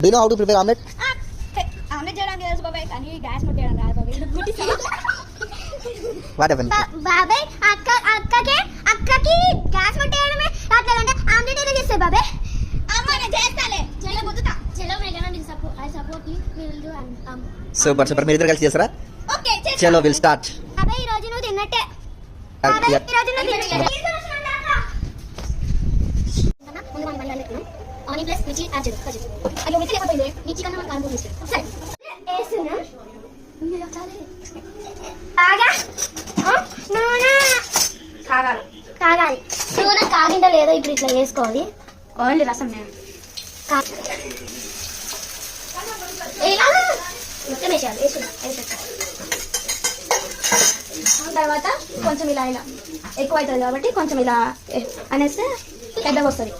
Do you know how to prepare omelette? Omelette చేయడానికి తెలుసు బాబాయ్, కానీ గ్యాస్ ముట్టేయడం రాదు బాబాయ్. What happened? బాబాయ్ అక్కకి గ్యాస్ ముట్టేయడమే రాట్లేదంటే ఆమ్లెట్ ఎలా చేస్తాయి బాబాయ్? అమ్మ నేను చేస్తాలే, చెల్ల గుద్దుతా. చలో మేఘనా will support you will do Super. మీరు ఇద్దరు కలిసి చేస్తారా? ఓకే చేస్తా. చలో విల్ స్టార్ట్. బాబాయ్ ఈ రోజు నువ్వు తిన్నట్టే. బాబాయ్ ఈ రోజు నువ్వు తిన్నట్టే. ముందు మనం బల్ల లెక్కన ఆనియన్ ప్లస్ మిర్చి యాడ్ చేద్దాం. అయ్యో మిర్చి లేకపోయింది, మిర్చి కన్నా మనం కారం వేసి సరే వేస్తున్నా. ఆగా నూనె కాగాలి. నూనె కాగిందో లేదో ఇప్పుడు ఇట్లా వేసుకోవాలి. ఓన్లీ రసం నేను మొత్తం వేసేయాలి. వేసుకున్నా తర్వాత కొంచెం ఇలా ఎక్కువ అవుతుంది కాబట్టి కొంచెం ఇలా అనేస్తే పెద్దగా వస్తుంది.